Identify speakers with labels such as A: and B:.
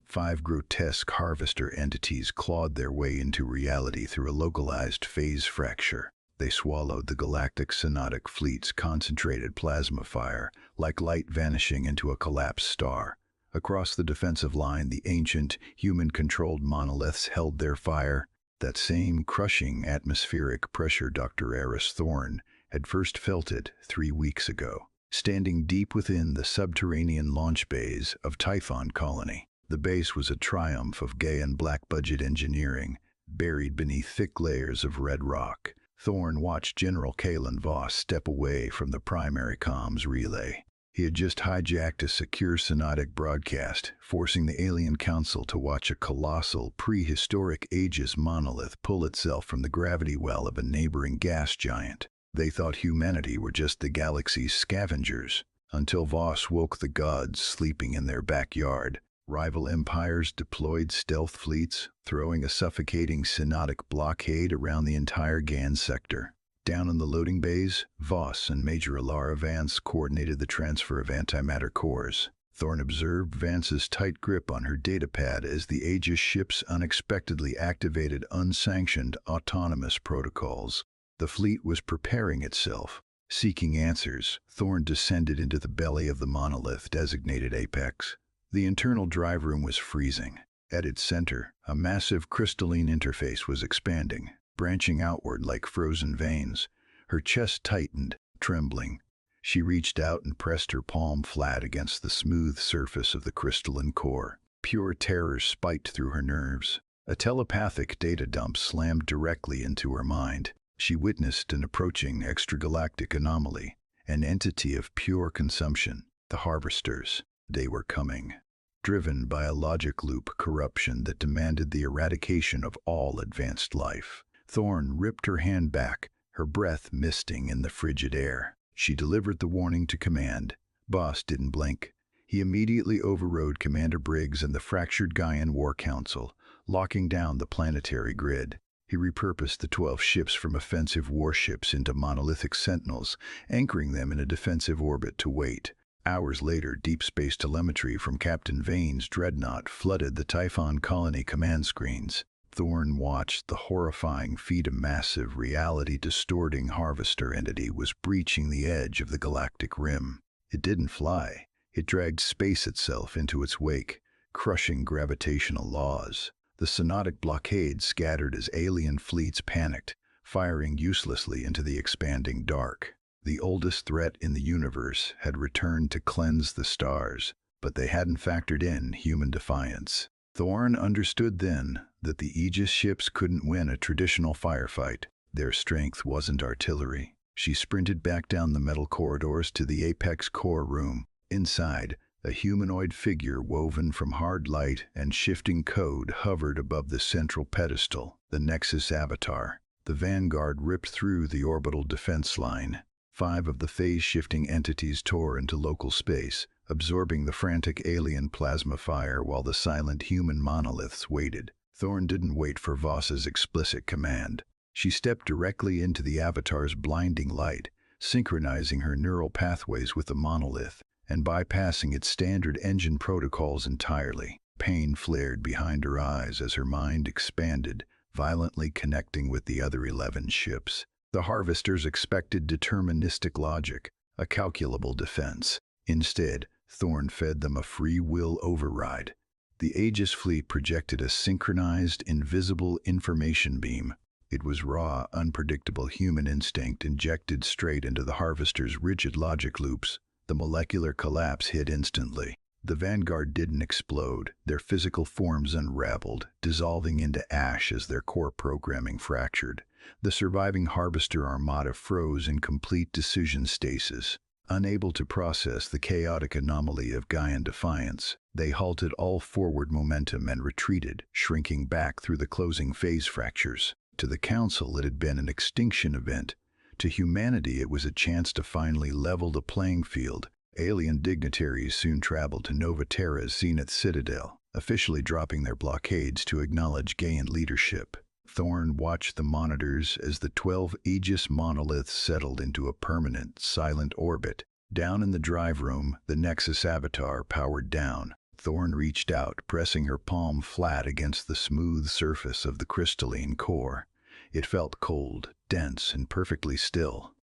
A: 5 grotesque harvester entities clawed their way into reality through a localized phase fracture. They swallowed the Galactic Synodic fleet's concentrated plasma fire, like light vanishing into a collapsed star. Across the defensive line, the ancient, human-controlled monoliths held their fire. That same crushing atmospheric pressure Dr. Eris Thorne had first felt it 3 weeks ago, standing deep within the subterranean launch bays of Typhon Colony. The base was a triumph of gay and black-budget engineering, buried beneath thick layers of red rock. Thorne watched General Kalen Voss step away from the primary comms relay. He had just hijacked a secure Synodic broadcast, forcing the alien council to watch a colossal, prehistoric Aegis monolith pull itself from the gravity well of a neighboring gas giant. They thought humanity were just the galaxy's scavengers, until Voss woke the gods sleeping in their backyard. Rival empires deployed stealth fleets, throwing a suffocating Synodic blockade around the entire GAN sector. Down in the loading bays, Voss and Major Alara Vance coordinated the transfer of antimatter cores. Thorne observed Vance's tight grip on her datapad as the Aegis ships unexpectedly activated unsanctioned autonomous protocols. The fleet was preparing itself. Seeking answers, Thorne descended into the belly of the monolith designated Apex. The internal drive room was freezing. At its center, a massive crystalline interface was expanding, branching outward like frozen veins. Her chest tightened, trembling. She reached out and pressed her palm flat against the smooth surface of the crystalline core. Pure terror spiked through her nerves. A telepathic data dump slammed directly into her mind. She witnessed an approaching extragalactic anomaly, an entity of pure consumption, the Harvesters. They were coming, driven by a logic loop corruption that demanded the eradication of all advanced life. Thorne ripped her hand back, her breath misting in the frigid air. She delivered the warning to command. Boss didn't blink. He immediately overrode Commander Briggs and the fractured Gaian War Council, locking down the planetary grid. He repurposed the 12 ships from offensive warships into monolithic sentinels, anchoring them in a defensive orbit to wait. Hours later, deep space telemetry from Captain Vane's dreadnought flooded the Typhon Colony command screens. Thorne watched the horrifying feat. A massive, reality-distorting harvester entity was breaching the edge of the galactic rim. It didn't fly. It dragged space itself into its wake, crushing gravitational laws. The Synodic blockade scattered as alien fleets panicked, firing uselessly into the expanding dark. The oldest threat in the universe had returned to cleanse the stars, but they hadn't factored in human defiance. Thorne understood then that the Aegis ships couldn't win a traditional firefight. Their strength wasn't artillery. She sprinted back down the metal corridors to the Apex core room. Inside, a humanoid figure woven from hard light and shifting code hovered above the central pedestal, the Nexus avatar. The vanguard ripped through the orbital defense line. 5 of the phase-shifting entities tore into local space, absorbing the frantic alien plasma fire while the silent human monoliths waited. Thorne didn't wait for Voss's explicit command. She stepped directly into the avatar's blinding light, synchronizing her neural pathways with the monolith and bypassing its standard engine protocols entirely. Pain flared behind her eyes as her mind expanded, violently connecting with the other 11 ships. The Harvesters expected deterministic logic, a calculable defense. Instead, Thorne fed them a free will override. The Aegis fleet projected a synchronized, invisible information beam. It was raw, unpredictable human instinct injected straight into the Harvesters' rigid logic loops. The molecular collapse hit instantly. The vanguard didn't explode. Their physical forms unraveled, dissolving into ash as their core programming fractured. The surviving Harvester armada froze in complete decision stasis. Unable to process the chaotic anomaly of Gaian defiance, they halted all forward momentum and retreated, shrinking back through the closing phase fractures. To the Council, it had been an extinction event. To humanity, it was a chance to finally level the playing field. Alien dignitaries soon traveled to Nova Terra's Zenith Citadel, officially dropping their blockades to acknowledge Gaian leadership. Thorne watched the monitors as the 12 Aegis monoliths settled into a permanent, silent orbit. Down in the drive room, the Nexus avatar powered down. Thorn reached out, pressing her palm flat against the smooth surface of the crystalline core. It felt cold, dense, and perfectly still.